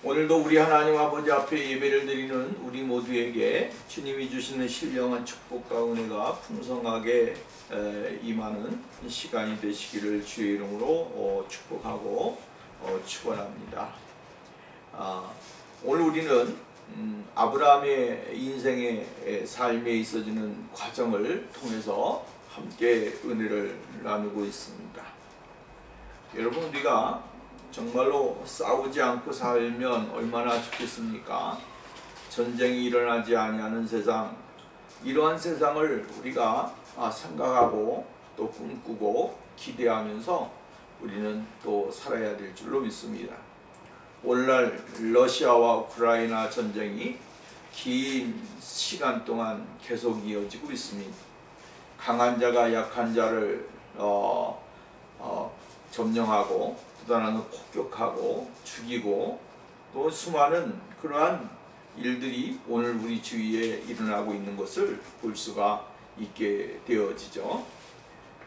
오늘도 우리 하나님 아버지 앞에 예배를 드리는 우리 모두에게 주님이 주시는 신령한 축복과 은혜가 풍성하게 임하는 시간이 되시기를 주의 이름으로 축복하고 축원합니다. 오늘 우리는 아브라함의 인생의 삶에 있어지는 과정을 통해서 함께 은혜를 나누고 있습니다. 여러분, 우리가 정말로 싸우지 않고 살면 얼마나 좋겠습니까? 전쟁이 일어나지 아니하는 세상, 이러한 세상을 우리가 생각하고 또 꿈꾸고 기대하면서 우리는 또 살아야 될 줄로 믿습니다. 오늘날 러시아와 우크라이나 전쟁이 긴 시간 동안 계속 이어지고 있습니다. 강한 자가 약한 자를 점령하고 또 하나는 폭격하고 죽이고 또 수많은 그러한 일들이 오늘 우리 주위에 일어나고 있는 것을 볼 수가 있게 되어지죠.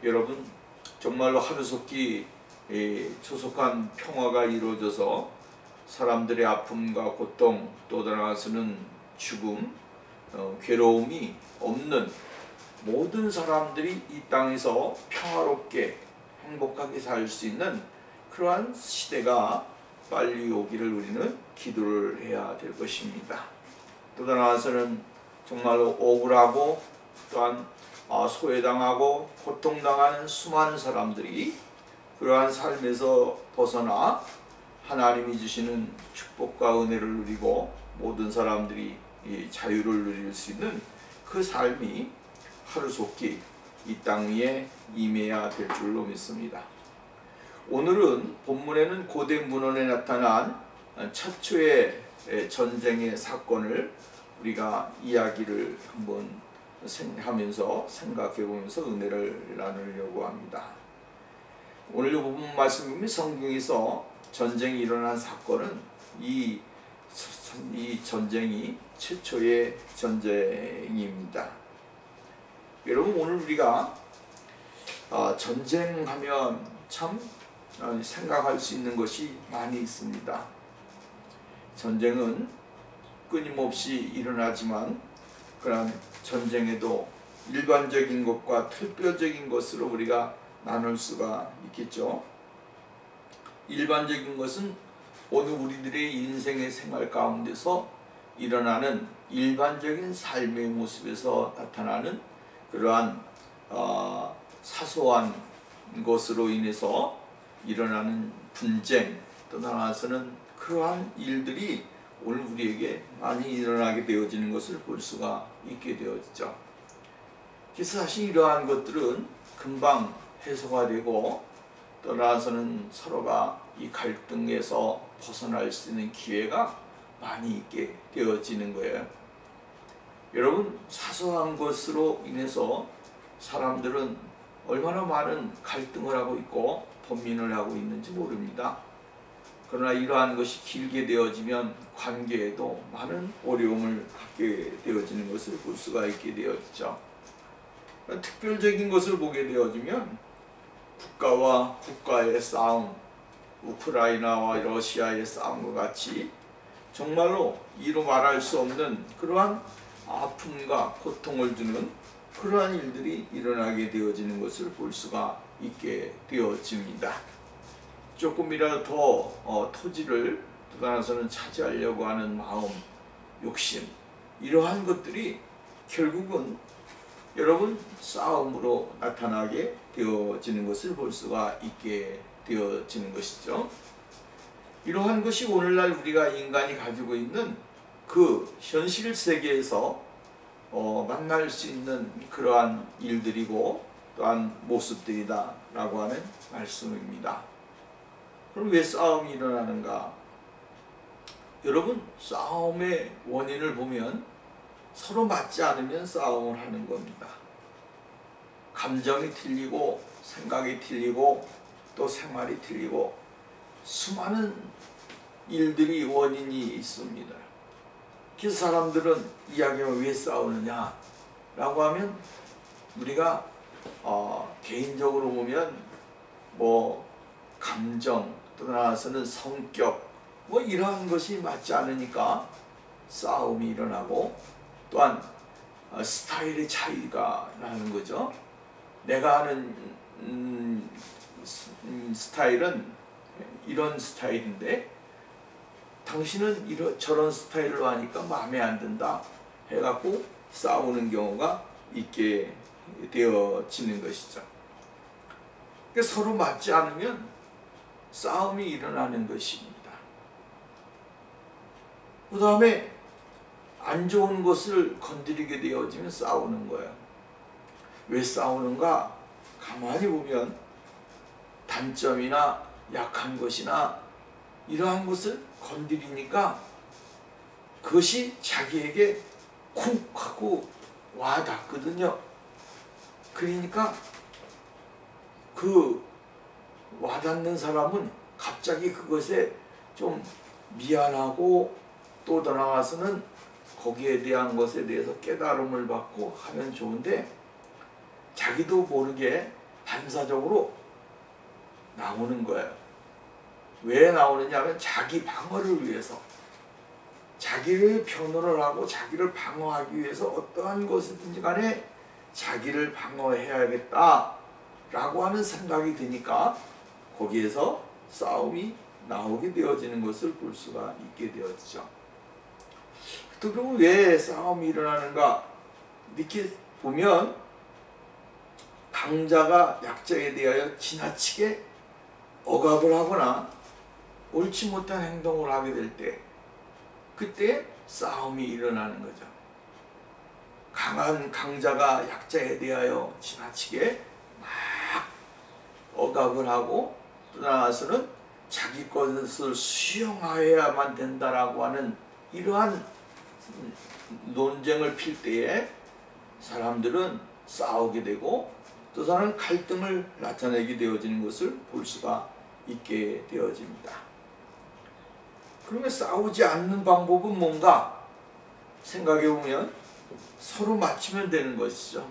여러분, 정말로 하루속히 조속한 평화가 이루어져서 사람들의 아픔과 고통, 또 나아가서는 죽음, 괴로움이 없는 모든 사람들이 이 땅에서 평화롭게 행복하게 살 수 있는 그러한 시대가 빨리 오기를 우리는 기도를 해야 될 것입니다. 또 나아가서는 정말로 억울하고 또한 소외당하고 고통당하는 수많은 사람들이 그러한 삶에서 벗어나 하나님이 주시는 축복과 은혜를 누리고 모든 사람들이 이 자유를 누릴 수 있는 그 삶이 하루속히 이 땅 위에 임해야 될 줄로 믿습니다. 오늘은 본문에는 고대 문헌에 나타난 최초의 전쟁의 사건을 우리가 이야기를 한번 하면서 생각해 보면서 은혜를 나누려고 합니다. 오늘 본문 말씀이 성경에서 전쟁이 일어난 사건은 이 전쟁이 최초의 전쟁입니다. 여러분, 오늘 우리가 전쟁하면 참 생각할 수 있는 것이 많이 있습니다. 전쟁은 끊임없이 일어나지만 그런 전쟁에도 일반적인 것과 특별적인 것으로 우리가 나눌 수가 있겠죠. 일반적인 것은 오늘 우리들의 인생의 생활 가운데서 일어나는 일반적인 삶의 모습에서 나타나는 그러한 사소한 것으로 인해서 일어나는 분쟁, 또 나아가서는 그러한 일들이 오늘 우리에게 많이 일어나게 되어지는 것을 볼 수가 있게 되어지죠. 그래서 사실 이러한 것들은 금방 해소가 되고 또 나아가서는 서로가 이 갈등에서 벗어날 수 있는 기회가 많이 있게 되어지는 거예요. 여러분, 사소한 것으로 인해서 사람들은 얼마나 많은 갈등을 하고 있고 번민을 하고 있는지 모릅니다. 그러나 이러한 것이 길게 되어지면 관계에도 많은 어려움을 갖게 되어지는 것을 볼 수가 있게 되어지죠. 특별적인 것을 보게 되어지면 국가와 국가의 싸움, 우크라이나와 러시아의 싸움과 같이 정말로 이루 말할 수 없는 그러한 아픔과 고통을 주는 그러한 일들이 일어나게 되어지는 것을 볼 수가 있게 되어집니다. 조금이라도 더 토지를 떠나서는 차지하려고 하는 마음, 욕심, 이러한 것들이 결국은 여러분 싸움으로 나타나게 되어지는 것을 볼 수가 있게 되어지는 것이죠. 이러한 것이 오늘날 우리가 인간이 가지고 있는 그 현실 세계에서 만날 수 있는 그러한 일들이고 또한 모습들이다 라고 하는 말씀입니다. 그럼 왜 싸움이 일어나는가? 여러분, 싸움의 원인을 보면 서로 맞지 않으면 싸움을 하는 겁니다. 감정이 틀리고 생각이 틀리고 또 생활이 틀리고 수많은 일들이 원인이 있습니다. 그래서 사람들은 이야기하면 왜 싸우느냐 라고 하면 우리가 개인적으로 보면 감정, 또 나아가서는 성격, 뭐 이러한 것이 맞지 않으니까 싸움이 일어나고, 또한 스타일의 차이가 나는 거죠. 내가 하는 스타일은 이런 스타일인데 당신은 저런 스타일로 하니까 마음에 안 든다 해갖고 싸우는 경우가 있게 되어지는 것이죠. 그러니까 서로 맞지 않으면 싸움이 일어나는 것입니다. 그 다음에 안 좋은 것을 건드리게 되어지면 싸우는 거예요. 왜 싸우는가? 가만히 보면 단점이나 약한 것이나 이러한 것을 건드리니까 그것이 자기에게 쿵 하고 와닿거든요. 그러니까 그 와닿는 사람은 갑자기 그것에 좀 미안하고, 또 더 나아가서는 거기에 대한 것에 대해서 깨달음을 받고 하면 좋은데, 자기도 모르게 반사적으로 나오는 거예요. 왜 나오느냐 하면 자기 방어를 위해서, 자기를 변호를 하고 자기를 방어하기 위해서 어떠한 것이든지 간에 자기를 방어해야겠다 라고 하는 생각이 드니까 거기에서 싸움이 나오게 되어지는 것을 볼 수가 있게 되었죠. 또 그럼 왜 싸움이 일어나는가? 이렇게 보면 강자가 약자에 대하여 지나치게 억압을 하거나 옳지 못한 행동을 하게 될 때, 그때 싸움이 일어나는 거죠. 강한 강자가 약자에 대하여 지나치게 막 억압을 하고, 또 나아가서는 자기 것을 수용하여야만 된다라고 하는 이러한 논쟁을 필 때에 사람들은 싸우게 되고, 또 다른 갈등을 나타내게 되어지는 것을 볼 수가 있게 되어집니다. 그러면 싸우지 않는 방법은 뭔가 생각해 보면 서로 맞추면 되는 것이죠.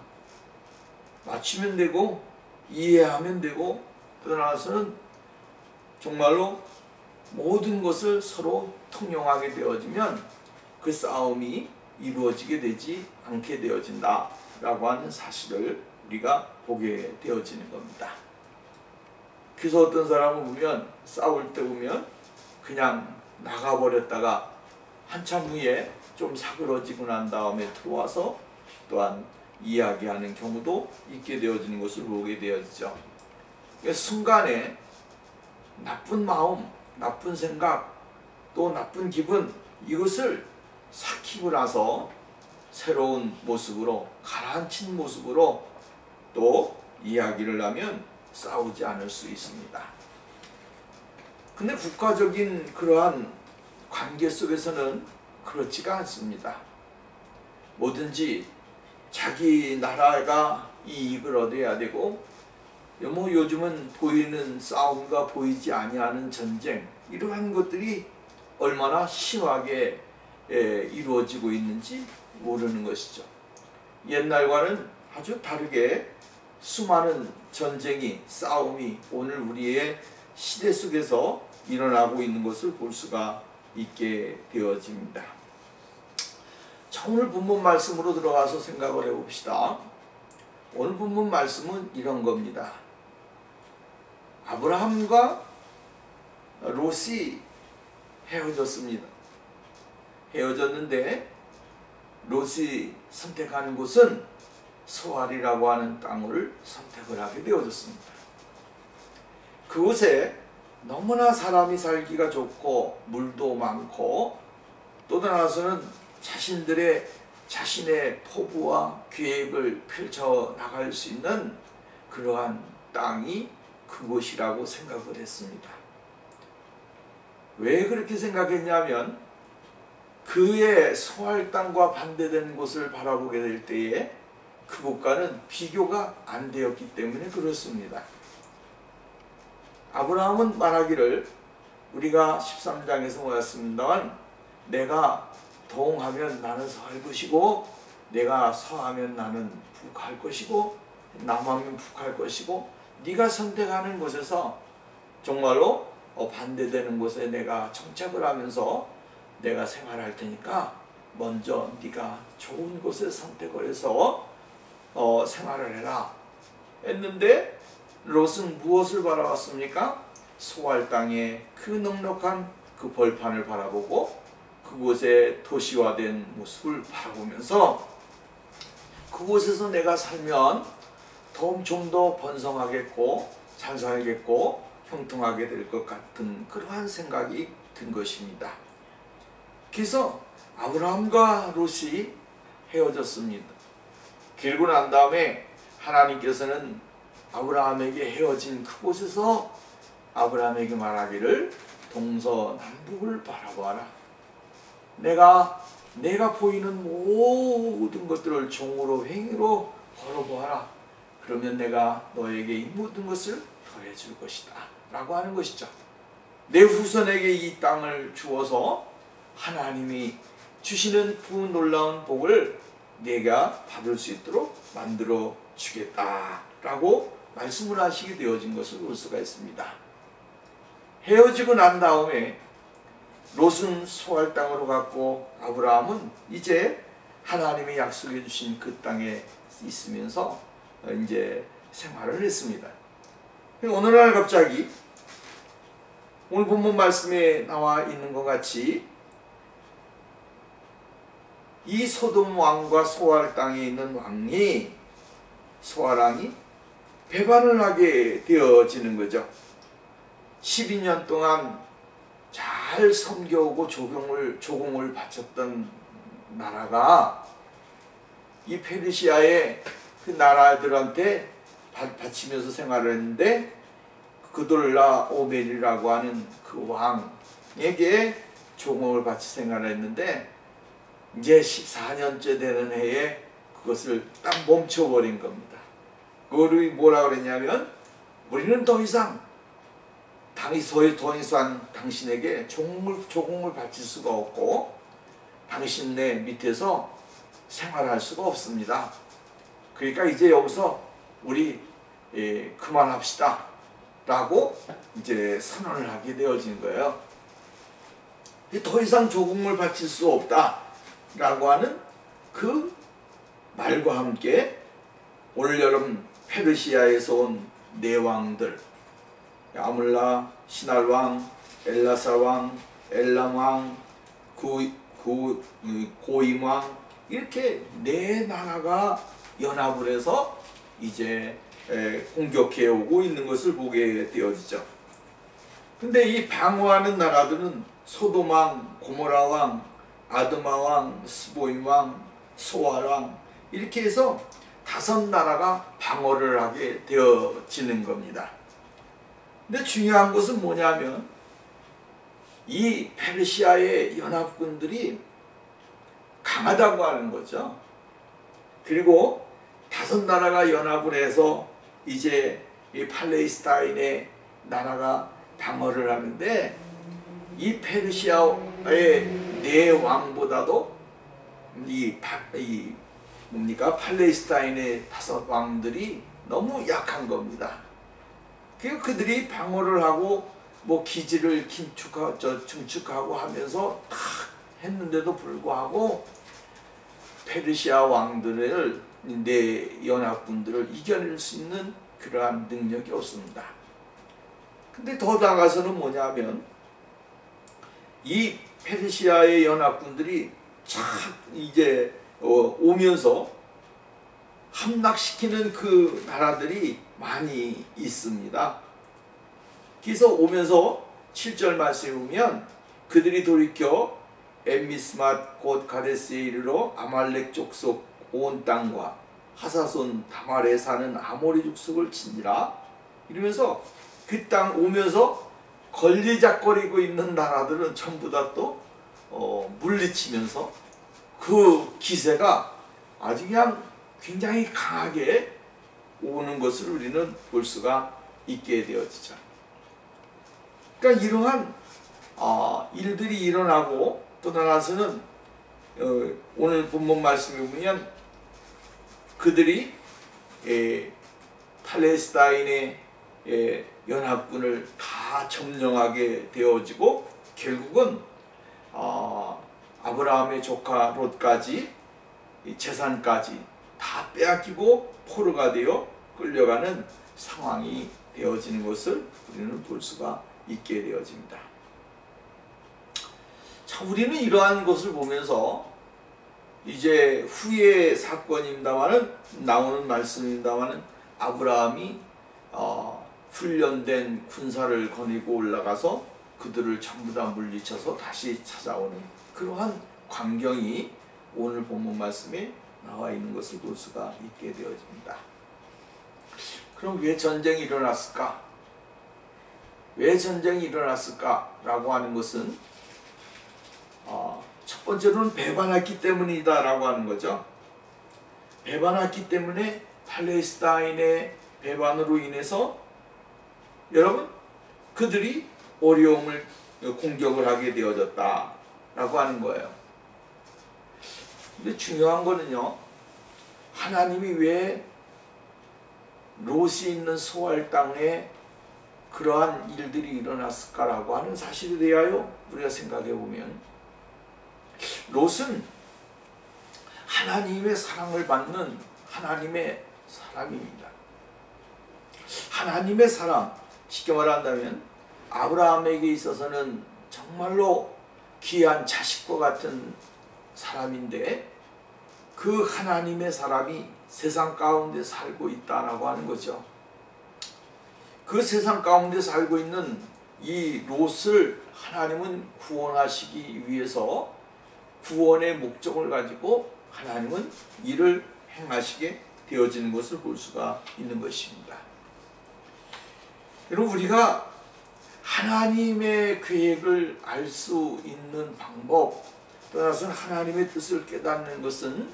맞추면 되고 이해하면 되고, 또 나아가서는 정말로 모든 것을 서로 통용하게 되어지면 그 싸움이 이루어지게 되지 않게 되어진다 라고 하는 사실을 우리가 보게 되어지는 겁니다. 그래서 어떤 사람을 보면 싸울 때 보면 그냥 나가버렸다가 한참 후에 좀 사그러지고 난 다음에 들어와서 또한 이야기하는 경우도 있게 되어지는 것을 보게 되어지죠. 그러니까 순간에 나쁜 마음, 나쁜 생각, 또 나쁜 기분, 이것을 삭히고 나서 새로운 모습으로, 가라앉힌 모습으로 또 이야기를 하면 싸우지 않을 수 있습니다. 근데 국가적인 그러한 관계 속에서는 그렇지가 않습니다. 뭐든지 자기 나라가 이익을 얻어야 되고, 뭐 요즘은 보이는 싸움과 보이지 아니하는 전쟁, 이러한 것들이 얼마나 심하게 이루어지고 있는지 모르는 것이죠. 옛날과는 아주 다르게 수많은 전쟁이, 싸움이 오늘 우리의 시대 속에서 일어나고 있는 것을 볼 수가 있게 되어집니다. 자, 오늘 본문 말씀으로 들어가서 생각을 해봅시다. 오늘 본문 말씀은 이런 겁니다. 아브라함과 롯이 헤어졌습니다. 헤어졌는데 롯이 선택하는 곳은 소알이라고 하는 땅을 선택을 하게 되어졌습니다. 그곳에 너무나 사람이 살기가 좋고 물도 많고, 또 나아가서는 자신의 포부와 계획을 펼쳐 나갈 수 있는 그러한 땅이 그곳이라고 생각을 했습니다. 왜 그렇게 생각했냐면 그의 소알 땅과 반대된 곳을 바라보게 될 때에 그곳과는 비교가 안 되었기 때문에 그렇습니다. 아브라함은 말하기를, 우리가 13장에서 보았습니다만, 내가 동하면 나는 서할 것이고, 내가 서하면 나는 북할 것이고, 남하면 북할 것이고, 네가 선택하는 곳에서 정말로 반대되는 곳에 내가 정착을 하면서 내가 생활할 테니까 먼저 네가 좋은 곳에 선택을 해서 생활을 해라 했는데, 롯은 무엇을 바라봤습니까? 소알 땅의 그 넉넉한 그 벌판을 바라보고 그곳의 도시화된 모습을 바라보면서 그곳에서 내가 살면 좀 더 번성하겠고 잘 살겠고 형통하게 될 것 같은 그러한 생각이 든 것입니다. 그래서 아브라함과 롯이 헤어졌습니다. 그리고 난 다음에 하나님께서는 아브라함에게 헤어진 그곳에서 아브라함에게 말하기를 동서남북을 바라보아라. 내가 보이는 모든 것들을 종으로 행위로 걸어보아라. 그러면 내가 너에게 이 모든 것을 더해줄 것이다 라고 하는 것이죠. 내 후손에게 이 땅을 주어서 하나님이 주시는 그 놀라운 복을 내가 받을 수 있도록 만들어 주겠다 라고 말씀을 하시게 되어진 것을 볼 수가 있습니다. 헤어지고 난 다음에 롯은 소알 땅으로 갔고 아브라함은 이제 하나님이 약속해 주신 그 땅에 있으면서 이제 생활을 했습니다. 어느 날 갑자기 오늘 본문 말씀에 나와 있는 것 같이 이 소돔 왕과 소알 땅에 있는 왕이, 소알 왕이 배반을 하게 되어지는 거죠. 12년 동안 잘 섬겨오고 조공을 바쳤던 나라가 이 페르시아의 그 나라들한테 바치면서 생활을 했는데, 그돌라 오멜이라고 하는 그 왕에게 조공을 바치 생활을 했는데, 이제 14년째 되는 해에 그것을 딱 멈춰버린 겁니다. 그거를 뭐라 그랬냐면, 우리는 더 이상 당신에게 조공을 바칠 수가 없고 당신네 밑에서 생활할 수가 없습니다. 그러니까 이제 여기서 우리 그만합시다 라고 이제 선언을 하게 되어진 거예요. 더 이상 조공을 바칠 수 없다 라고 하는 그 말과 함께 올여름 페르시아에서 온 내왕들, 아물라, 시날왕, 엘라사왕, 엘람왕, 고임왕, 이렇게 네 나라가 연합을 해서 이제 공격해 오고 있는 것을 보게 되어지죠. 근데 이 방어하는 나라들은 소돔왕, 고모라왕, 아드마왕, 스보임왕, 소알왕, 이렇게 해서 5나라가 방어를 하게 되어지는 겁니다. 근데 중요한 것은 뭐냐면 이 페르시아의 연합군들이 강하다고 하는 거죠. 그리고 5나라가 연합을 해서 이제 이 팔레스타인의 나라가 방어를 하는데, 이 페르시아의 네 왕보다도 팔레스타인의 5왕들이 너무 약한 겁니다. 그리고 그들이 방어를 하고 뭐 기지를 증축하고 하면서 다 했는데도 불구하고 페르시아 왕들을, 네 연합군들을 이겨낼 수 있는 그러한 능력이 없습니다. 근데 더 나아가서는 뭐냐면 이 페르시아의 연합군들이 참 이제 오면서 함락시키는 그 나라들이 많이 있습니다. 그래서 오면서 7절 말씀에 보면 그들이 돌이켜 엠미스맛 곧 가데스에 이르러 아말렉 족속 온 땅과 하사손 다말에 사는 아모리 족속을 치니라 이러면서 그 땅 오면서 걸리작거리고 있는 나라들은 전부 다 또 물리치면서 그 기세가 아주 그냥 굉장히 강하게 오는 것을 우리는 볼 수가 있게 되어지죠. 그러니까 이러한 일들이 일어나고, 또 나아가서는 오늘 본문 말씀에 보면 그들이 팔레스타인의 연합군을 다 다 점령하게 되어지고 결국은 아브라함의 조카 롯까지 재산까지 다 빼앗기고 포로가 되어 끌려가는 상황이 되어지는 것을 우리는 볼 수가 있게 되어집니다. 자, 우리는 이러한 것을 보면서 이제 후의 사건입니다마는 나오는 말씀입니다마는 아브라함이 훈련된 군사를 거느리고 올라가서 그들을 전부 다 물리쳐서 다시 찾아오는 그러한 광경이 오늘 본문 말씀에 나와 있는 것을 볼 수가 있게 되어집니다. 그럼 왜 전쟁이 일어났을까? 왜 전쟁이 일어났을까? 라고 하는 것은 첫 번째로는 배반했기 때문이다 라고 하는 거죠. 배반했기 때문에 팔레스타인의 배반으로 인해서 여러분 그들이 어려움을 공격을 하게 되어졌다 라고 하는 거예요. 근데 중요한 거는요, 하나님이 왜 롯이 있는 소알 땅에 그러한 일들이 일어났을까라고 하는 사실에 대하여 우리가 생각해 보면, 롯은 하나님의 사랑을 받는 하나님의 사람입니다. 하나님의 사람, 쉽게 말한다면 아브라함에게 있어서는 정말로 귀한 자식과 같은 사람인데, 그 하나님의 사람이 세상 가운데 살고 있다라고 하는 거죠. 그 세상 가운데 살고 있는 이 롯을 하나님은 구원하시기 위해서 구원의 목적을 가지고 하나님은 일을 행하시게 되어지는 것을 볼 수가 있는 것입니다. 여러분, 우리가 하나님의 계획을 알 수 있는 방법, 떠나서는 하나님의 뜻을 깨닫는 것은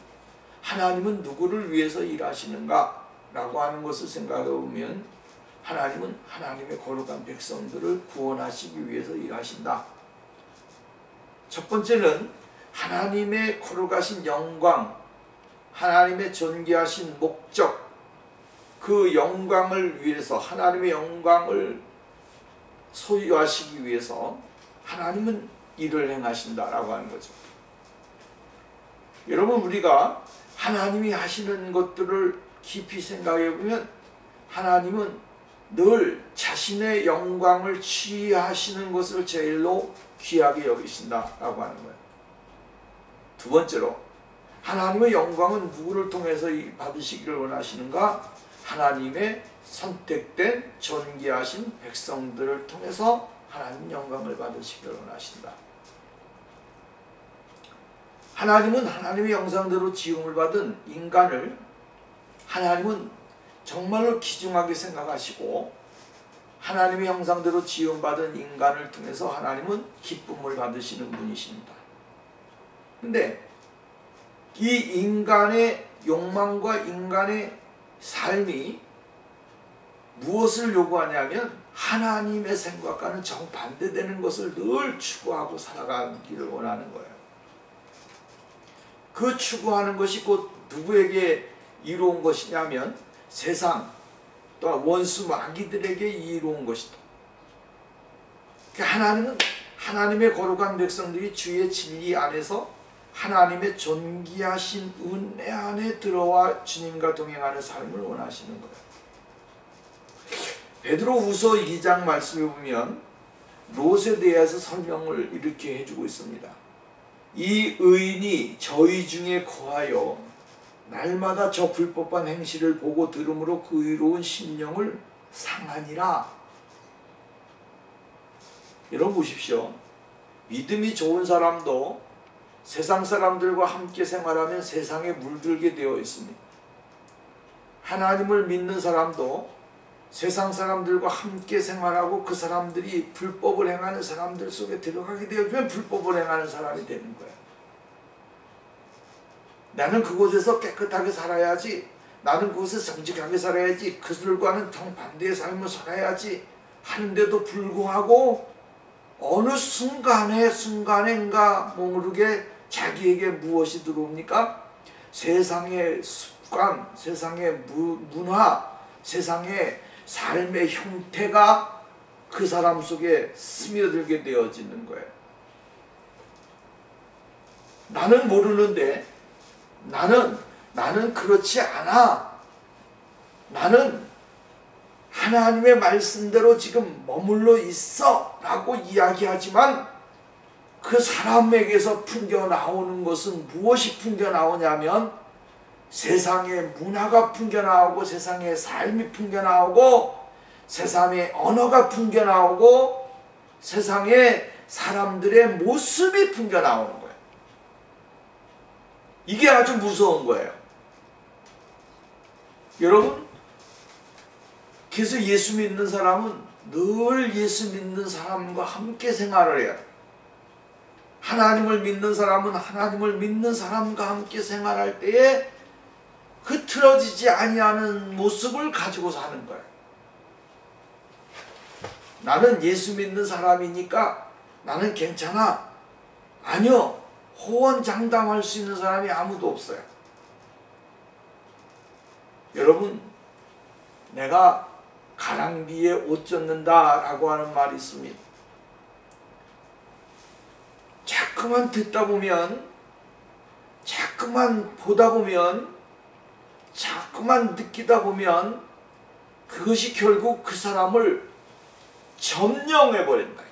하나님은 누구를 위해서 일하시는가 라고 하는 것을 생각해 보면, 하나님은 하나님의 거룩한 백성들을 구원하시기 위해서 일하신다. 첫 번째는 하나님의 거룩하신 영광, 하나님의 존귀하신 목적, 그 영광을 위해서, 하나님의 영광을 소유하시기 위해서 하나님은 일을 행하신다라고 하는 거죠. 여러분, 우리가 하나님이 하시는 것들을 깊이 생각해 보면 하나님은 늘 자신의 영광을 취하시는 것을 제일로 귀하게 여기신다라고 하는 거예요. 두 번째로, 하나님의 영광은 누구를 통해서 받으시기를 원하시는가? 하나님의 선택된 존귀하신 백성들을 통해서 하나님 영광을 받으시기를 원하신다. 하나님은 하나님의 형상대로 지음을 받은 인간을 하나님은 정말로 귀중하게 생각하시고, 하나님의 형상대로 지음받은 인간을 통해서 하나님은 기쁨을 받으시는 분이십니다. 근데 이 인간의 욕망과 인간의 삶이 무엇을 요구하냐면 하나님의 생각과는 정반대되는 것을 늘 추구하고 살아가기를 원하는 거예요. 그 추구하는 것이 곧 누구에게 이루어온 것이냐면 세상 또한 원수 마귀들에게 이루어온 것이다. 하나님은 하나님의 거룩한 백성들이 주의 진리 안에서 하나님의 존귀하신 은혜 안에 들어와 주님과 동행하는 삶을 원하시는 거예요. 베드로후서 2장 말씀에 보면 롯에 대해서 설명을 이렇게 해주고 있습니다. 이 의인이 저희 중에 거하여 날마다 저 불법한 행실을 보고 들음으로 그 의로운 심령을 상하니라. 여러분 보십시오. 믿음이 좋은 사람도 세상 사람들과 함께 생활하면 세상에 물들게 되어 있습니다. 하나님을 믿는 사람도 세상 사람들과 함께 생활하고 그 사람들이 불법을 행하는 사람들 속에 들어가게 되면 불법을 행하는 사람이 되는 거예요. 나는 그곳에서 깨끗하게 살아야지, 나는 그곳에서 정직하게 살아야지, 그들과는 정반대의 삶을 살아야지 하는데도 불구하고 어느 순간인가 모르게 자기에게 무엇이 들어옵니까? 세상의 습관, 세상의 문화, 세상의 삶의 형태가 그 사람 속에 스며들게 되어지는 거예요. 나는 모르는데 나는 그렇지 않아. 나는 하나님의 말씀대로 지금 머물러 있어 라고 이야기하지만 그 사람에게서 풍겨나오는 것은 무엇이 풍겨나오냐면 세상의 문화가 풍겨나오고 세상의 삶이 풍겨나오고 세상의 언어가 풍겨나오고 세상의 사람들의 모습이 풍겨나오는 거예요. 이게 아주 무서운 거예요. 여러분, 그래서 예수 믿는 사람은 늘 예수 믿는 사람과 함께 생활을 해요. 하나님을 믿는 사람은 하나님을 믿는 사람과 함께 생활할 때에 흐트러지지 아니하는 모습을 가지고 사는 거예요. 나는 예수 믿는 사람이니까 나는 괜찮아. 아니요. 호언장담할 수 있는 사람이 아무도 없어요. 여러분, 내가 가랑비에 옷 젖는다 라고 하는 말이 있습니다. 자꾸만 듣다 보면, 자꾸만 보다 보면, 자꾸만 느끼다 보면 그것이 결국 그 사람을 점령해버린다.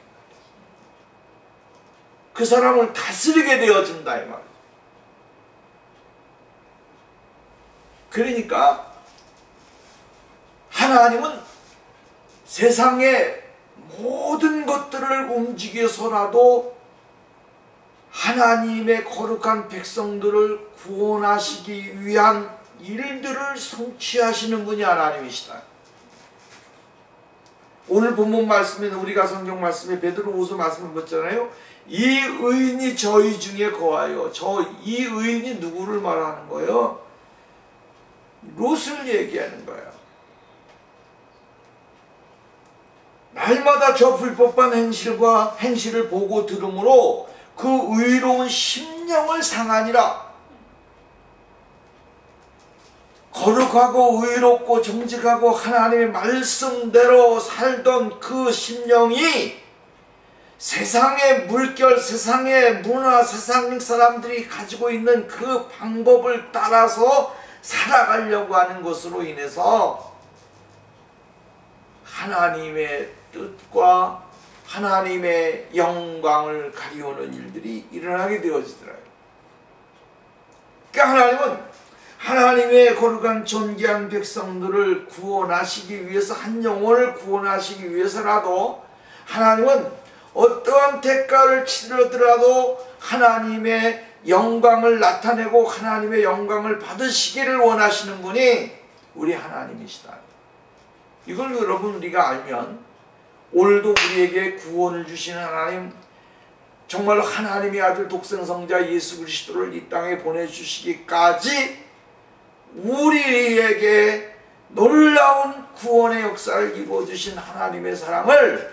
그 사람을 다스리게 되어진다 이 말이에요. 그러니까 하나님은 세상의 모든 것들을 움직여서라도 하나님의 거룩한 백성들을 구원하시기 위한 일들을 성취하시는 분이 하나님이시다. 오늘 본문 말씀에 우리가 성경 말씀에 베드로후서 말씀을 봤잖아요. 이 의인이 저희 중에 거하여. 이 의인이 누구를 말하는 거예요? 롯을 얘기하는 거예요. 날마다 저 불법한 행실을 보고 들으므로 그 의로운 심령을 상하니라. 거룩하고 의롭고 정직하고 하나님의 말씀대로 살던 그 심령이 세상의 물결, 세상의 문화, 세상 사람들이 가지고 있는 그 방법을 따라서 살아가려고 하는 것으로 인해서 하나님의 뜻과 하나님의 영광을 가리우는 일들이 일어나게 되어지더라고요. 그러니까 하나님은 하나님의 거룩한 존귀한 백성들을 구원하시기 위해서, 한 영혼을 구원하시기 위해서라도 하나님은 어떠한 대가를 치르더라도 하나님의 영광을 나타내고 하나님의 영광을 받으시기를 원하시는 분이 우리 하나님이시다. 이걸 여러분 우리가 알면 오늘도 우리에게 구원을 주시는 하나님, 정말로 하나님의 아들 독생성자 예수 그리스도를 이 땅에 보내주시기까지 우리에게 놀라운 구원의 역사를 이루어주신 하나님의 사랑을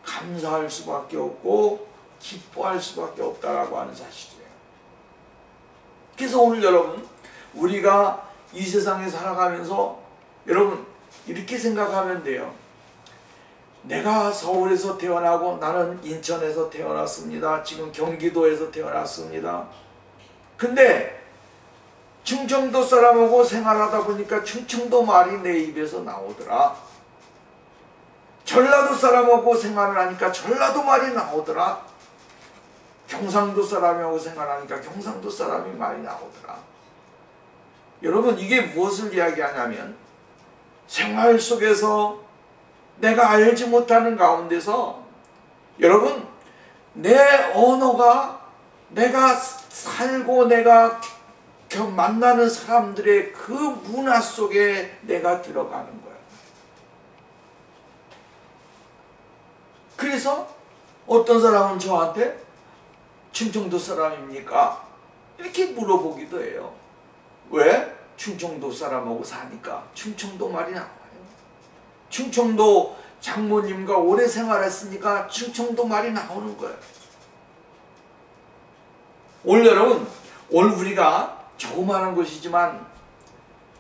감사할 수밖에 없고 기뻐할 수밖에 없다라고 하는 사실이에요. 그래서 오늘 여러분, 우리가 이 세상에 살아가면서 여러분 이렇게 생각하면 돼요. 내가 서울에서 태어나고 나는 인천에서 태어났습니다. 지금 경기도에서 태어났습니다. 근데 충청도 사람하고 생활하다 보니까 충청도 말이 내 입에서 나오더라. 전라도 사람하고 생활을 하니까 전라도 말이 나오더라. 경상도 사람하고 생활하니까 경상도 사람이 말이 나오더라. 여러분, 이게 무엇을 이야기하냐면 생활 속에서 내가 알지 못하는 가운데서 여러분, 내 언어가 내가 살고 내가 만나는 사람들의 그 문화 속에 내가 들어가는 거예요. 그래서 어떤 사람은 저한테 충청도 사람입니까? 이렇게 물어보기도 해요. 왜? 충청도 사람하고 사니까 충청도 말이 나와요. 충청도 장모님과 오래 생활했으니까 충청도 말이 나오는 거예요. 오늘 여러분, 오늘 우리가 조그마한 것이지만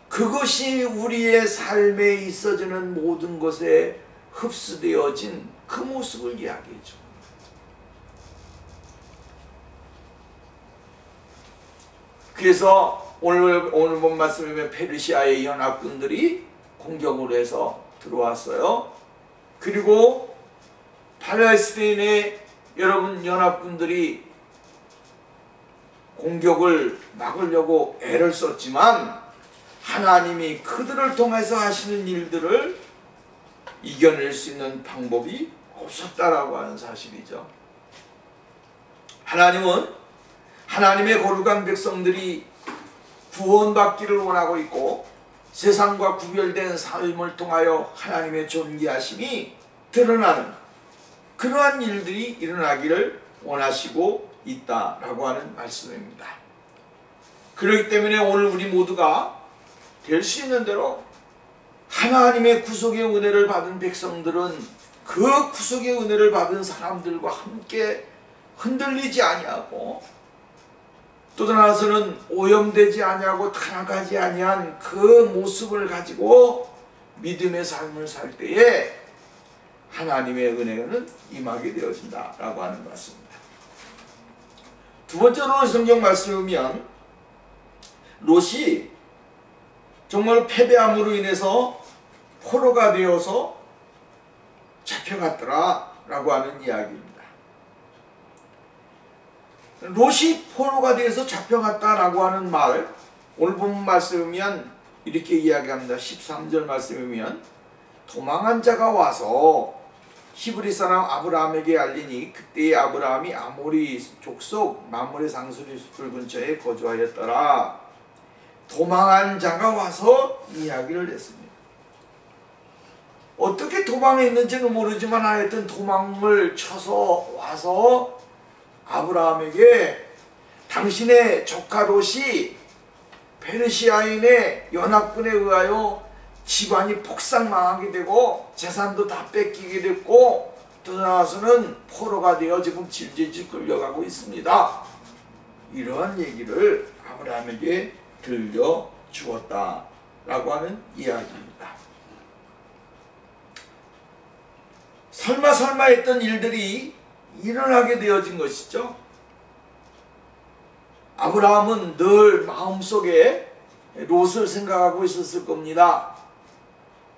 그것이 우리의 삶에 있어지는 모든 것의 흡수되어진 그 모습을 이야기해줘. 그래서 오늘 본 말씀에 보면 페르시아의 연합군들이 공격을 해서 들어왔어요. 그리고 팔레스타인의 여러분 연합군들이 공격을 막으려고 애를 썼지만 하나님이 그들을 통해서 하시는 일들을 이겨낼 수 있는 방법이 없었다라고 하는 사실이죠. 하나님은 하나님의 거룩한 백성들이 구원받기를 원하고 있고 세상과 구별된 삶을 통하여 하나님의 존귀하심이 드러나는 그러한 일들이 일어나기를 원하시고 있다라고 하는 말씀입니다. 그렇기 때문에 오늘 우리 모두가 될 수 있는 대로 하나님의 구속의 은혜를 받은 백성들은 그 구속의 은혜를 받은 사람들과 함께 흔들리지 아니하고 또 하나서는 오염되지 아니하고 타락하지 아니한 그 모습을 가지고 믿음의 삶을 살 때에 하나님의 은혜는 임하게 되어진다라고 하는 말씀입니다. 두 번째로 성경 말씀을 보면 롯이 정말 패배함으로 인해서 포로가 되어서 잡혀갔더라 라고 하는 이야기입니다. 롯이 포로가 되어서 잡혀갔다라고 하는 말, 오늘 본 말씀에 보면 이렇게 이야기합니다. 13절 말씀에 보면 도망한 자가 와서 히브리 사람 아브라함에게 알리니 그때의 아브라함이 아모리 족속 마므레 상수리 숲을 근처에 거주하였더라. 도망한 자가 와서 이야기를 했습니다. 어떻게 도망했는지는 모르지만 하여튼 도망을 쳐서 와서 아브라함에게 당신의 조카 롯이 페르시아인의 연합군에 의하여 집안이 폭삭망하게 되고 재산도 다 뺏기게 됐고 또 나와서는 포로가 되어 지금 질질질 끌려가고 있습니다. 이러한 얘기를 아브라함에게 들려주었다라고 하는 이야기입니다. 설마 했던 일들이 일어나게 되어진 것이죠. 아브라함은 늘 마음속에 롯을 생각하고 있었을 겁니다.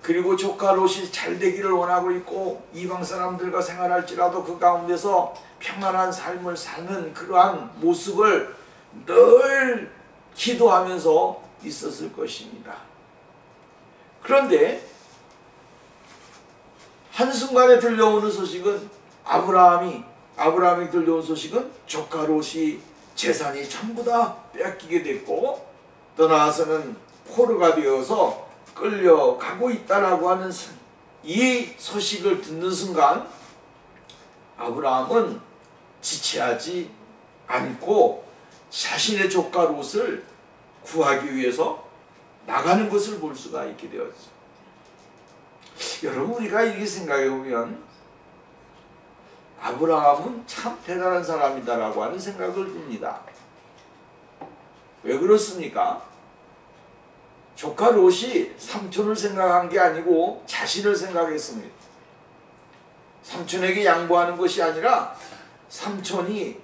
그리고 조카 롯이 잘 되기를 원하고 있고 이방 사람들과 생활할지라도 그 가운데서 평안한 삶을 사는 그러한 모습을 늘 기도하면서 있었을 것입니다. 그런데 한순간에 들려오는 소식은 아브라함이 들려온 소식은 조카 롯이 재산이 전부 다 뺏기게 됐고 떠나서는 포로가 되어서 끌려가고 있다라고 하는 이 소식을 듣는 순간 아브라함은 지체하지 않고 자신의 조카 롯을 구하기 위해서 나가는 것을 볼 수가 있게 되었죠. 여러분 우리가 이렇게 생각해 보면 아브라함은 참 대단한 사람이다라고 하는 생각을 듭니다. 왜 그렇습니까? 조카 롯이 삼촌을 생각한 게 아니고 자신을 생각했습니다. 삼촌에게 양보하는 것이 아니라 삼촌이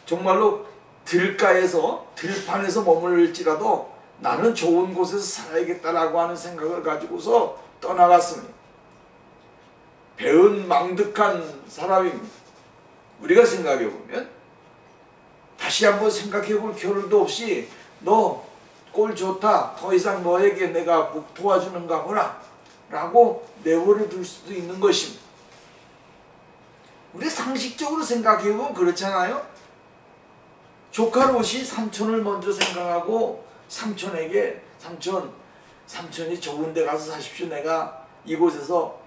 정말로 들판에서 머물릴지라도 나는 좋은 곳에서 살아야겠다라고 하는 생각을 가지고서 떠나갔습니다. 배은 망득한 사람입니다. 우리가 생각해 보면 다시 한번 생각해 볼 겨를도 없이 너 꼴 좋다. 더 이상 너에게 내가 도와주는가 보라. 라고 내버려 둘 수도 있는 것입니다. 우리 상식적으로 생각해 보면 그렇잖아요. 조카 롯이 삼촌을 먼저 생각하고 삼촌에게 삼촌이 좋은 데 가서 사십시오. 내가 이곳에서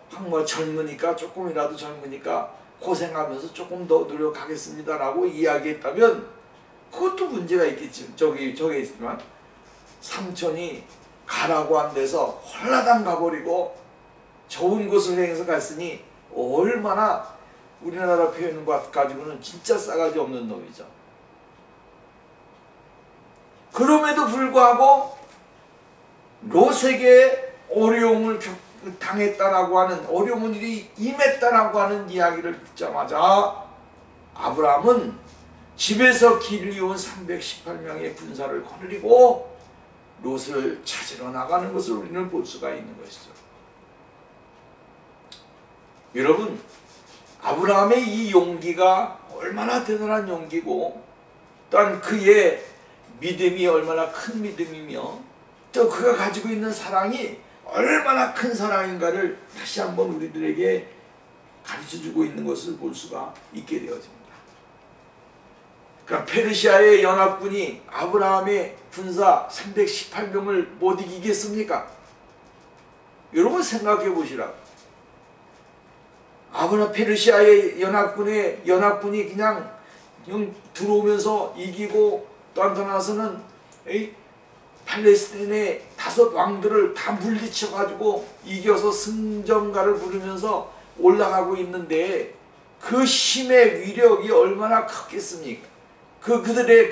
젊으니까 조금이라도 젊으니까 고생하면서 조금 더 노력하겠습니다. 라고 이야기했다면 그것도 문제가 있겠지. 저기 있지만 삼촌이 가라고 한 데서 홀라당 가버리고 좋은 곳을 향해서 갔으니 얼마나 우리나라 표현 가지고는 진짜 싸가지 없는 놈이죠. 그럼에도 불구하고 롯에게 어려움을 당했다라고 하는 어려운 일이 임했다라고 하는 이야기를 듣자마자 아브라함은 집에서 길 이은 318명의 군사를 거느리고 롯을 찾으러 나가는 것을 우리는 볼 수가 있는 것이죠. 여러분, 아브라함의 이 용기가 얼마나 대단한 용기고 또한 그의 믿음이 얼마나 큰 믿음이며 또 그가 가지고 있는 사랑이 얼마나 큰 사랑인가를 다시 한번 우리들에게 가르쳐주고 있는 것을 볼 수가 있게 되어집니다. 그러니까 페르시아의 연합군이 아브라함의 군사 318명을 못 이기겠습니까? 여러분 생각해 보시라고. 아브라함 페르시아의 연합군이 그냥 들어오면서 이기고 또 한 번 나서는 팔레스틴의 5 왕들을 다 물리쳐 가지고 이겨서 승전가를 부르면서 올라가고 있는데 그 힘의 위력이 얼마나 컸겠습니까? 그들의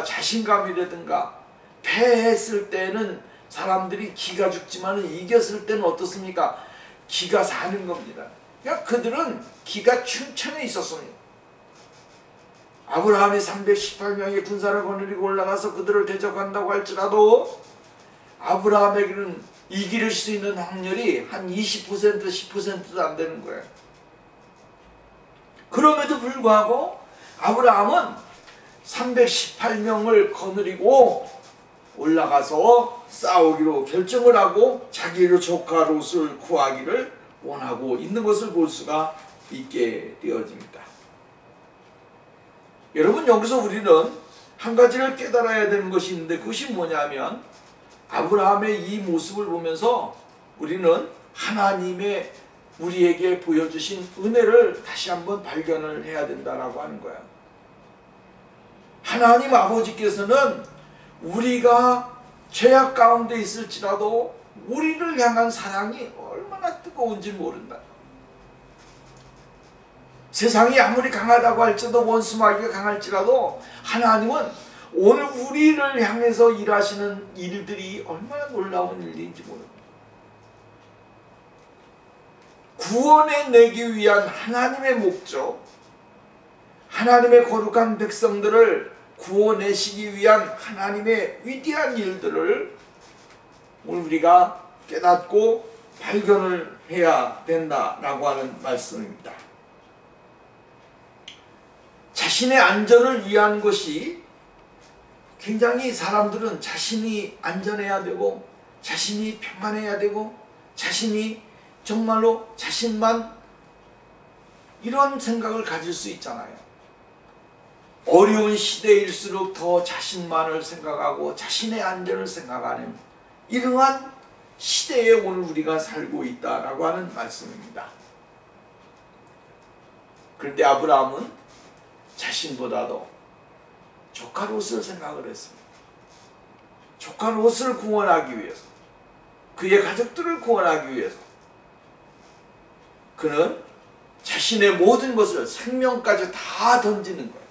자신감이라든가 패했을 때는 사람들이 기가 죽지만 이겼을 때는 어떻습니까? 기가 사는 겁니다. 그러니까 그들은 기가 충천해 있었습니다. 아브라함이 318명의 군사를 거느리고 올라가서 그들을 대적한다고 할지라도 아브라함에게는 이길 수 있는 확률이 한 20%, 10%도 안 되는 거예요. 그럼에도 불구하고 아브라함은 318명을 거느리고 올라가서 싸우기로 결정을 하고 자기의 조카 롯을 구하기를 원하고 있는 것을 볼 수가 있게 되어집니다. 여러분, 여기서 우리는 한 가지를 깨달아야 되는 것이 있는데 그것이 뭐냐면 아브라함의 이 모습을 보면서 우리는 하나님의 우리에게 보여주신 은혜를 다시 한번 발견을 해야 된다라고 하는 거야. 하나님 아버지께서는 우리가 죄악 가운데 있을지라도 우리를 향한 사랑이 얼마나 뜨거운지 모른다. 세상이 아무리 강하다고 할지라도 원수마귀가 강할지라도 하나님은 오늘 우리를 향해서 일하시는 일들이 얼마나 놀라운 일인지 모릅니다. 구원해내기 위한 하나님의 목적, 하나님의 거룩한 백성들을 구원해내시기 위한 하나님의 위대한 일들을 오늘 우리가 깨닫고 발견을 해야 된다라고 하는 말씀입니다. 자신의 안전을 위한 것이 굉장히 사람들은 자신이 안전해야 되고 자신이 평안해야 되고 자신이 정말로 자신만 이런 생각을 가질 수 있잖아요. 어려운 시대일수록 더 자신만을 생각하고 자신의 안전을 생각하는 이러한 시대에 오늘 우리가 살고 있다라고 하는 말씀입니다. 그런데 아브라함은 자신보다도 조카 롯을 생각을 했습니다. 조카 롯을 구원하기 위해서, 그의 가족들을 구원하기 위해서 그는 자신의 모든 것을, 생명까지 다 던지는 거예요.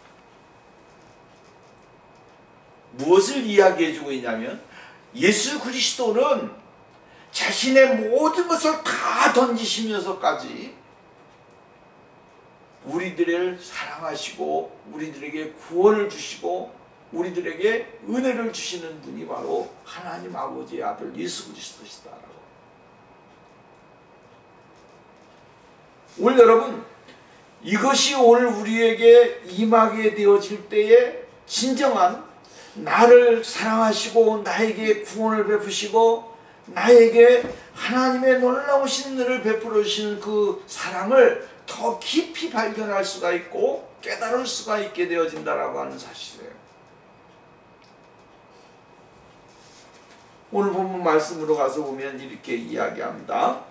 무엇을 이야기해주고 있냐면 예수 그리스도는 자신의 모든 것을 다 던지시면서까지 우리들을 사랑하시고 우리들에게 구원을 주시고 우리들에게 은혜를 주시는 분이 바로 하나님 아버지의 아들 예수 그리스도시다라고. 오늘 여러분, 이것이 오늘 우리에게 임하게 되어질 때에 진정한 나를 사랑하시고 나에게 구원을 베푸시고 나에게 하나님의 놀라우신 은혜를 베풀어 주시는 그 사랑을 더 깊이 발견할 수가 있고 깨달을 수가 있게 되어진다라고 하는 사실이에요. 오늘 본문 말씀으로 가서 보면 이렇게 이야기합니다.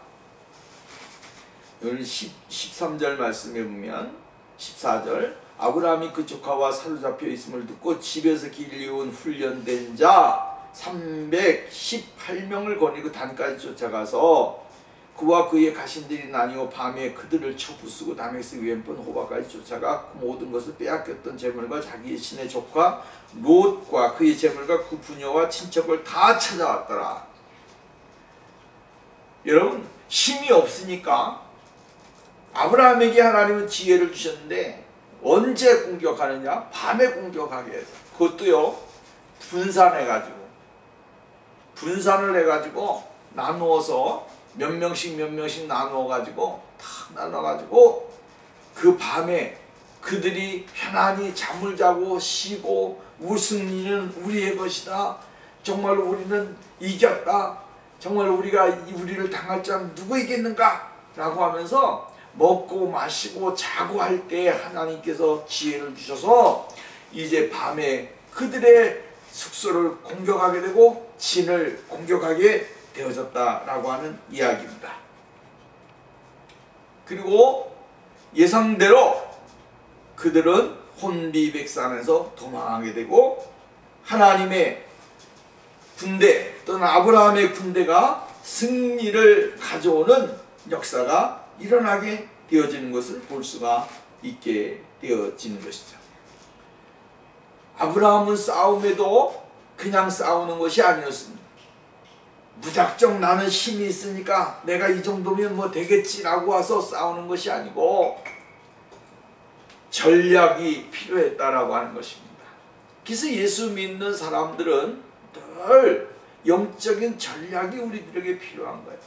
오늘 13절 말씀에 보면 14절 아브라함이 그 조카와 사로잡혀 있음을 듣고 집에서 길이온 훈련된 자 318명을 거느리고 단까지 쫓아가서 그와 그의 가신들이 나뉘어 밤에 그들을 쳐 부수고 다메섹 왼편 호바까지 쫓아가 그 모든 것을 빼앗겼던 재물과 자기의 신의 조카 롯과 그의 재물과 그 부녀와 친척을 다 찾아왔더라. 여러분 힘이 없으니까 아브라함에게 하나님은 지혜를 주셨는데 언제 공격하느냐? 밤에 공격하게 해서, 그것도요 분산을 해가지고 나누어서 몇 명씩 나누어가지고 탁 나눠가지고 그 밤에 그들이 편안히 잠을 자고 쉬고 우승리는 우리의 것이다, 정말 우리는 이겼다, 정말 우리를 당할 자는 누구 이겠는가 라고 하면서 먹고 마시고 자고 할 때 하나님께서 지혜를 주셔서 이제 밤에 그들의 숙소를 공격하게 되고 진을 공격하게 되어졌다라고 하는 이야기입니다. 그리고 예상대로 그들은 혼비백산에서 도망하게 되고 하나님의 군대 또는 아브라함의 군대가 승리를 가져오는 역사가 일어나게 되어지는 것을 볼 수가 있게 되어지는 것이죠. 아브라함은 싸움에도 그냥 싸우는 것이 아니었습니다. 무작정 나는 힘이 있으니까 내가 이 정도면 뭐 되겠지라고 와서 싸우는 것이 아니고 전략이 필요했다라고 하는 것입니다. 그래서 예수 믿는 사람들은 늘 영적인 전략이 우리들에게 필요한 거예요.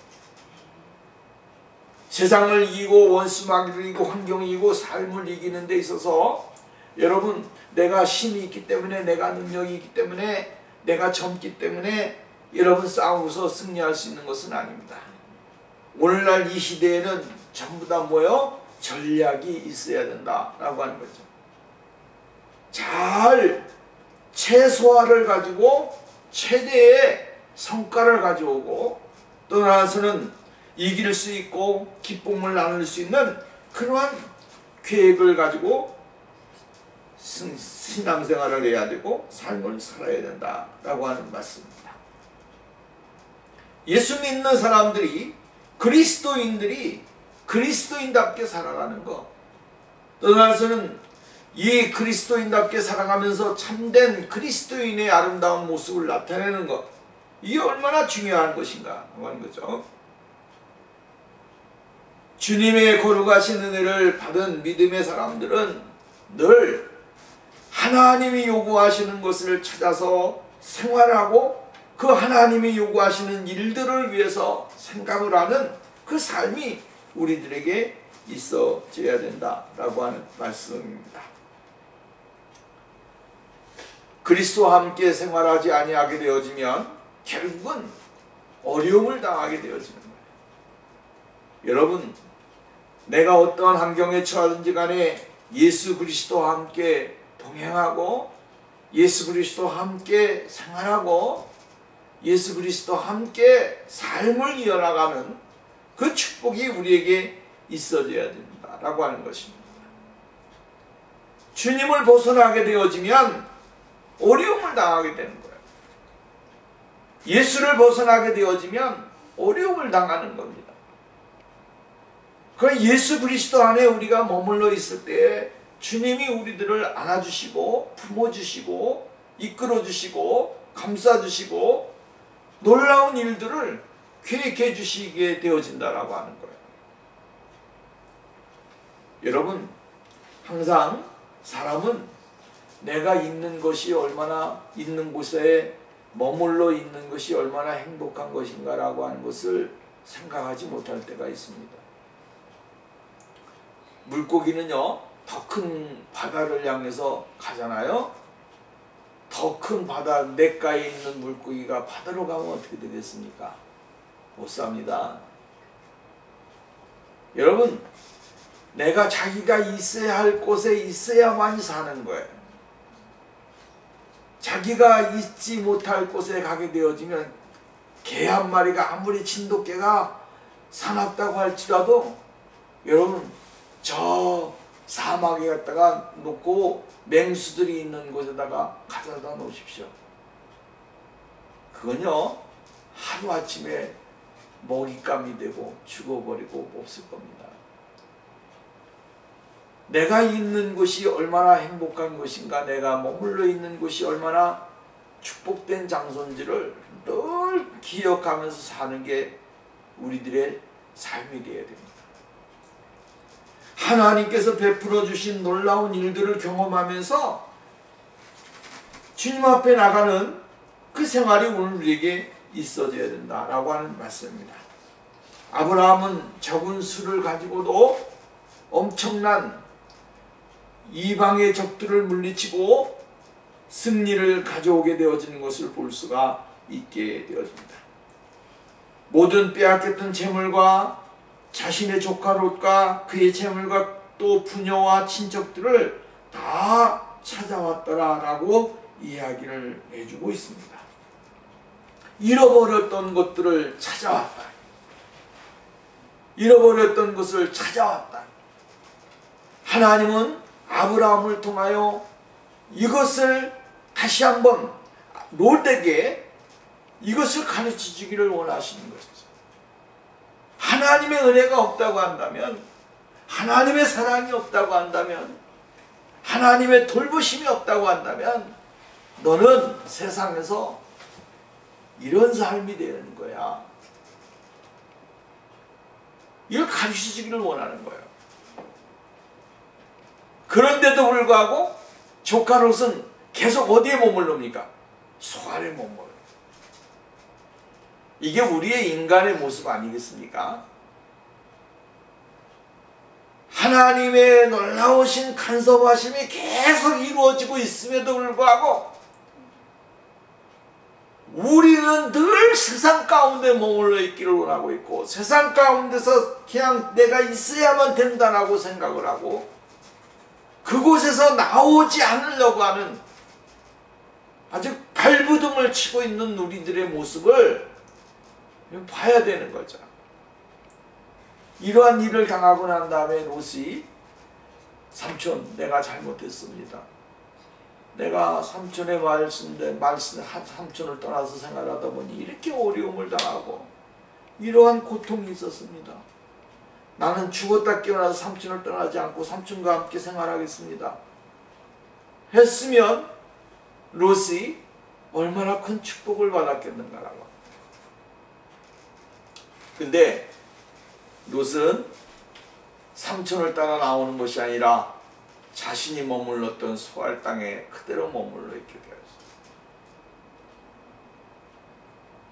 세상을 이기고 원수마귀를 이기고 환경을 이기고 삶을 이기는 데 있어서 여러분 내가 힘이 있기 때문에, 내가 능력이 있기 때문에, 내가 젊기 때문에 여러분 싸우고서 승리할 수 있는 것은 아닙니다. 오늘날 이 시대에는 전부 다 뭐요? 전략이 있어야 된다라고 하는 거죠. 잘 최소화를 가지고 최대의 성과를 가져오고 또 나서는 이길 수 있고 기쁨을 나눌 수 있는 그러한 계획을 가지고 신앙생활을 해야 되고 삶을 살아야 된다라고 하는 말씀입니다. 예수 믿는 사람들이 그리스도인답게 살아가는 것, 또 나서는 이 그리스도인답게 살아가면서 참된 그리스도인의 아름다운 모습을 나타내는 것, 이게 얼마나 중요한 것인가 하는 거죠. 주님의 거룩하신 은혜를 받은 믿음의 사람들은 늘 하나님이 요구하시는 것을 찾아서 생활하고 그 하나님이 요구하시는 일들을 위해서 생각을 하는 그 삶이 우리들에게 있어져야 된다라고 하는 말씀입니다. 그리스도와 함께 생활하지 아니하게 되어지면 결국은 어려움을 당하게 되어지는 거예요. 여러분, 내가 어떠한 환경에 처하든지 간에 예수 그리스도와 함께 동행하고 예수 그리스도와 함께 생활하고 예수 그리스도와 함께 삶을 이어나가는 그 축복이 우리에게 있어져야 된다라고 하는 것입니다. 주님을 벗어나게 되어지면 어려움을 당하게 되는 거예요. 예수를 벗어나게 되어지면 어려움을 당하는 겁니다. 그 예수 그리스도 안에 우리가 머물러 있을 때 주님이 우리들을 안아주시고 품어주시고 이끌어주시고 감싸주시고 놀라운 일들을 계획해 주시게 되어진다라고 하는 거예요. 여러분, 항상 사람은 내가 있는 것이 얼마나, 있는 곳에 머물러 있는 것이 얼마나 행복한 것인가라고 하는 것을 생각하지 못할 때가 있습니다. 물고기는요, 더 큰 바다를 향해서 가잖아요. 더 큰 바다, 냇가에 있는 물고기가 바다로 가면 어떻게 되겠습니까? 못 삽니다. 여러분, 내가 자기가 있어야 할 곳에 있어야만 사는 거예요. 자기가 있지 못할 곳에 가게 되어지면 개 한 마리가 아무리 진돗개가 사납다고 할지라도 여러분, 저 사막에 갔다가 놓고 맹수들이 있는 곳에다가 가져다 놓으십시오. 그건요, 하루아침에 먹잇감이 되고 죽어버리고 없을 겁니다. 내가 있는 곳이 얼마나 행복한 곳인가, 내가 머물러 있는 곳이 얼마나 축복된 장소인지를 늘 기억하면서 사는 게 우리들의 삶이 되어야 됩니다. 하나님께서 베풀어 주신 놀라운 일들을 경험하면서 주님 앞에 나가는 그 생활이 오늘 우리에게 있어져야 된다라고 하는 말씀입니다. 아브라함은 적은 수를 가지고도 엄청난 이방의 적들을 물리치고 승리를 가져오게 되어지는 것을 볼 수가 있게 되어집니다. 모든 빼앗겼던 재물과 자신의 조카 롯과 그의 재물과 또 부녀와 친척들을 다 찾아왔더라라고 이야기를 해주고 있습니다. 잃어버렸던 것들을 찾아왔다. 잃어버렸던 것을 찾아왔다. 하나님은 아브라함을 통하여 이것을 다시 한번 롯에게 이것을 가르쳐 주기를 원하시는 것이죠. 하나님의 은혜가 없다고 한다면, 하나님의 사랑이 없다고 한다면, 하나님의 돌보심이 없다고 한다면 너는 세상에서 이런 삶이 되는 거야. 이걸 가르쳐 주기를 원하는 거예요. 그런데도 불구하고 조카 롯은 계속 어디에 머물릅니까? 소알에 머물러요. 이게 우리의 인간의 모습 아니겠습니까? 하나님의 놀라우신 간섭하심이 계속 이루어지고 있음에도 불구하고 우리는 늘 세상 가운데 머물러 있기를 원하고 있고, 세상 가운데서 그냥 내가 있어야만 된다라고 생각을 하고 그곳에서 나오지 않으려고 하는 아주 발부둥을 치고 있는 우리들의 모습을 봐야 되는 거죠. 이러한 일을 당하고 난 다음에 롯이 삼촌, 내가 잘못했습니다. 내가 삼촌의 삼촌을 떠나서 생활하다 보니 이렇게 어려움을 당하고 이러한 고통이 있었습니다. 나는 죽었다 깨어나서 삼촌을 떠나지 않고 삼촌과 함께 생활하겠습니다. 했으면 롯이 얼마나 큰 축복을 받았겠는가라고. 근데 롯은 삼촌을 따라 나오는 것이 아니라 자신이 머물렀던 소알 땅에 그대로 머물러 있게 되었어요.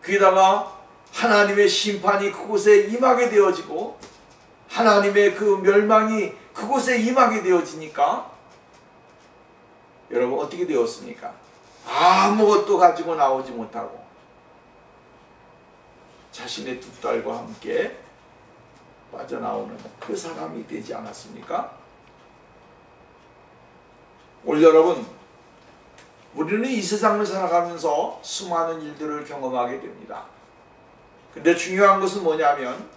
거기다가 하나님의 심판이 그곳에 임하게 되어지고 하나님의 그 멸망이 그곳에 임하게 되어지니까 여러분 어떻게 되었습니까? 아무것도 가지고 나오지 못하고 자신의 두 딸과 함께 빠져나오는 그 사람이 되지 않았습니까? 오늘 여러분, 우리는 이 세상을 살아가면서 수많은 일들을 경험하게 됩니다. 근데 중요한 것은 뭐냐면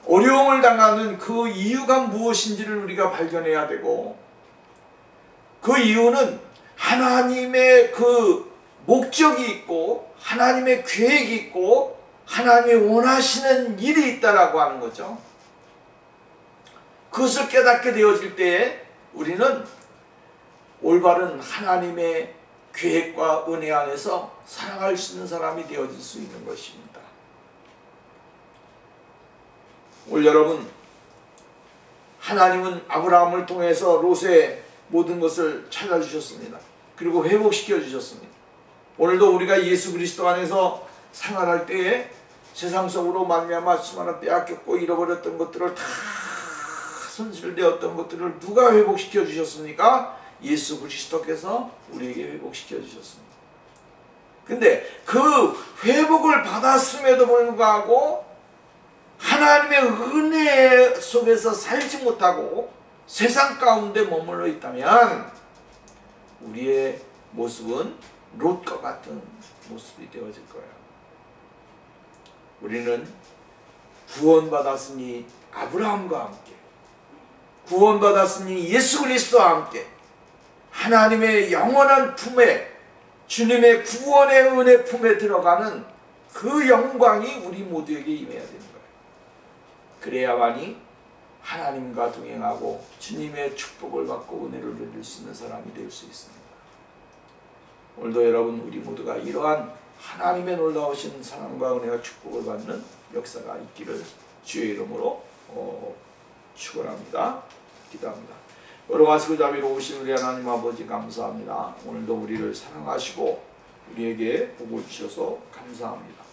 어려움을 당하는 그 이유가 무엇인지를 우리가 발견해야 되고, 그 이유는 하나님의 그 목적이 있고 하나님의 계획이 있고 하나님이 원하시는 일이 있다라고 하는 거죠. 그것을 깨닫게 되어질 때에 우리는 올바른 하나님의 계획과 은혜 안에서 살아갈 수 있는 사람이 되어질 수 있는 것입니다. 오늘 여러분, 하나님은 아브라함을 통해서 롯의 모든 것을 찾아주셨습니다. 그리고 회복시켜 주셨습니다. 오늘도 우리가 예수 그리스도 안에서 생활할 때에 세상 속으로 말미암아 수많은 빼앗겼고 잃어버렸던 것들을 다 손실되었던 것들을 누가 회복시켜 주셨습니까? 예수 그리스도께서 우리에게 회복시켜 주셨습니다. 근데 그 회복을 받았음에도 불구하고 하나님의 은혜 속에서 살지 못하고 세상 가운데 머물러 있다면 우리의 모습은 롯과 같은 모습이 되어질 거예요. 우리는 구원받았으니 아브라함과 함께, 구원받았으니 예수 그리스도와 함께 하나님의 영원한 품에, 주님의 구원의 은혜 품에 들어가는 그 영광이 우리 모두에게 임해야 되는 거예요. 그래야만이 하나님과 동행하고 주님의 축복을 받고 은혜를 누릴 수 있는 사람이 될 수 있습니다. 오늘도 여러분, 우리 모두가 이러한 하나님의 놀라우신 사랑과 은혜와 축복을 받는 역사가 있기를 주의 이름으로 축원합니다. 기도합니다. 여러가지 자비로우신 우리 하나님 아버지 감사합니다. 오늘도 우리를 사랑하시고 우리에게 복을 주셔서 감사합니다.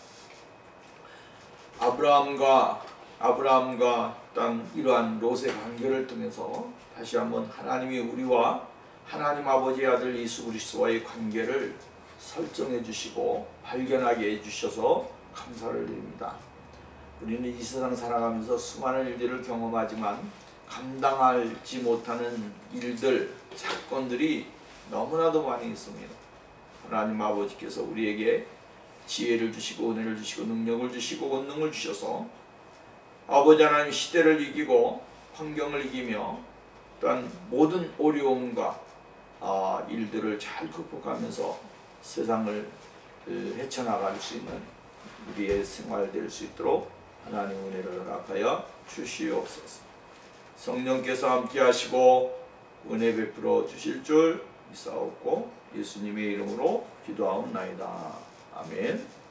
아브라함과 단 이러한 롯의 관계를 통해서 다시 한번 하나님이 우리와 하나님 아버지의 아들 예수 그리스도와의 관계를 설정해 주시고 발견하게 해 주셔서 감사를 드립니다. 우리는 이 세상 살아가면서 수많은 일들을 경험하지만 감당하지 못하는 일들, 사건들이 너무나도 많이 있습니다. 하나님 아버지께서 우리에게 지혜를 주시고 은혜를 주시고 능력을 주시고 권능을 주셔서 아버지 하나님 시대를 이기고 환경을 이기며 또한 모든 어려움과 일들을 잘 극복하면서 세상을 헤쳐나갈 수 있는 우리의 생활 될 수 있도록 하나님 은혜를 허락하여 주시옵소서. 성령께서 함께 하시고 은혜 베풀어 주실 줄 믿사옵고 예수님의 이름으로 기도하옵나이다. 아멘.